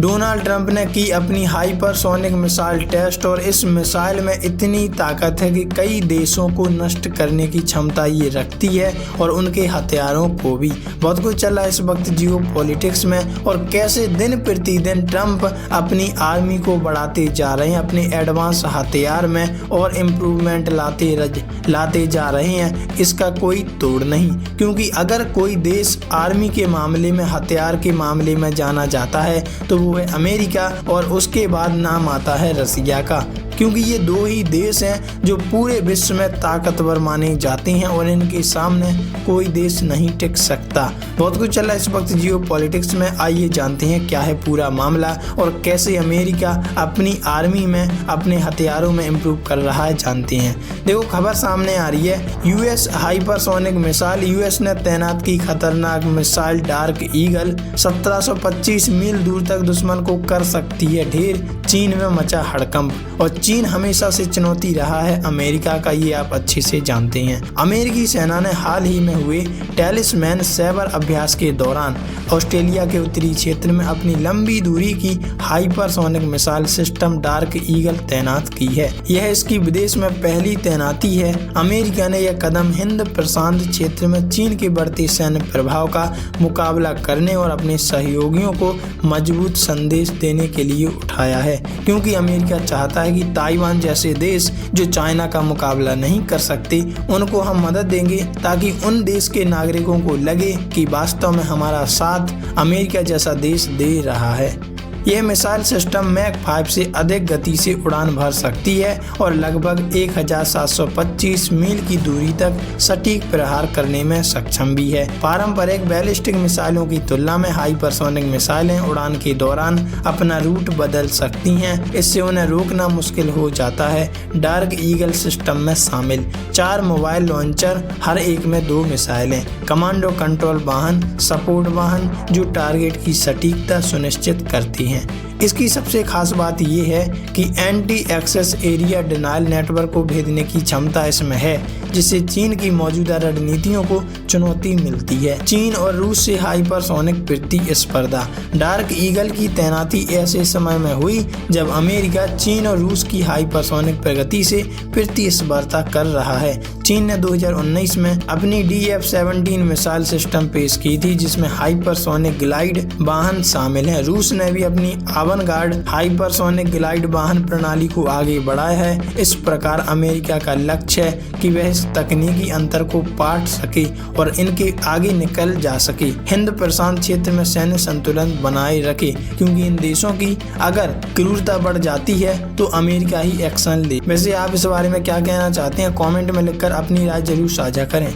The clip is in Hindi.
डोनाल्ड ट्रंप ने की अपनी हाइपरसोनिक मिसाइल टेस्ट और इस मिसाइल में इतनी ताकत है कि कई देशों को नष्ट करने की क्षमता ये रखती है और उनके हथियारों को भी। बहुत कुछ चल रहा है इस वक्त जियो पॉलिटिक्स में और कैसे दिन प्रतिदिन ट्रंप अपनी आर्मी को बढ़ाते जा रहे हैं, अपने एडवांस हथियार में और इम्प्रूवमेंट लाते जा रहे हैं। इसका कोई तोड़ नहीं, क्योंकि अगर कोई देश आर्मी के मामले में, हथियार के मामले में जाना जाता है तो वो है अमेरिका और उसके बाद नाम आता है रसिया का, क्योंकि ये दो ही देश हैं जो पूरे विश्व में ताकतवर माने जाते हैं और इनके सामने कोई देश नहीं टिक सकता। बहुत कुछ चल रहा है इस वक्त जियो पॉलिटिक्स में, आइए जानते हैं क्या है पूरा मामला और कैसे अमेरिका अपनी आर्मी में, अपने हथियारों में इम्प्रूव कर रहा है, जानते हैं। देखो खबर सामने आ रही है, यूएस हाइपरसोनिक मिसाइल। यूएस ने तैनात की खतरनाक मिसाइल डार्क ईगल 1725 मील दूर तक दुश्मन को कर सकती है ढेर। चीन में मचा हड़कंप और चीन हमेशा से चुनौती रहा है अमेरिका का, ये आप अच्छे से जानते हैं। अमेरिकी सेना ने हाल ही में हुए टैलिस्मैन सैबर अभ्यास के दौरान ऑस्ट्रेलिया के उत्तरी क्षेत्र में अपनी लंबी दूरी की hypersonic missile system dark eagle तैनात की है। यह इसकी विदेश में पहली तैनाती है। अमेरिका ने यह कदम हिंद प्रशांत क्षेत्र में चीन के बढ़ते सैन्य प्रभाव का मुकाबला करने और अपने सहयोगियों को मजबूत संदेश देने के लिए उठाया है, क्योंकि अमेरिका चाहता है कि ताइवान जैसे देश जो चाइना का मुकाबला नहीं कर सकते, उनको हम मदद देंगे ताकि उन देश के नागरिकों को लगे कि वास्तव में हमारा साथ अमेरिका जैसा देश दे रहा है। यह मिसाइल सिस्टम मैक 5 से अधिक गति से उड़ान भर सकती है और लगभग 1725 मील की दूरी तक सटीक प्रहार करने में सक्षम भी है। पारंपरिक बैलिस्टिक मिसाइलों की तुलना में हाइपरसोनिक मिसाइलें उड़ान के दौरान अपना रूट बदल सकती हैं, इससे उन्हें रोकना मुश्किल हो जाता है। डार्क ईगल सिस्टम में शामिल 4 मोबाइल लॉन्चर, हर एक में 2 मिसाइलें, कमांडो कंट्रोल वाहन, सपोर्ट वाहन जो टारगेट की सटीकता सुनिश्चित करती हैं। इसकी सबसे खास बात यह है कि anti access area denial network को भेदने की क्षमता इसमें है, जिससे चीन की मौजूदा रणनीतियों को चुनौती मिलती है। चीन और रूस से हाइपरसोनिक प्रतिस्पर्धा। डार्क ईगल की तैनाती ऐसे समय में हुई जब अमेरिका चीन और रूस की हाइपरसोनिक प्रगति से प्रतिस्पर्धा कर रहा है। चीन ने 2019 में अपनी DF-17 मिसाइल सिस्टम पेश की थी, जिसमें हाइपरसोनिक ग्लाइड वाहन शामिल है। रूस ने भी अपनी अवनगार्ड हाइपरसोनिक ग्लाइड वाहन प्रणाली को आगे बढ़ाया है। इस प्रकार अमेरिका का लक्ष्य है कि वह इस तकनीकी अंतर को पाट सके और इनके आगे निकल जा सके, हिंद प्रशांत क्षेत्र में सैन्य संतुलन बनाए रखे, क्योंकि इन देशों की अगर क्रूरता बढ़ जाती है तो अमेरिका ही एक्शन ले। वैसे आप इस बारे में क्या कहना चाहते हैं? कमेंट में लिखकर अपनी राय जरूर साझा करें।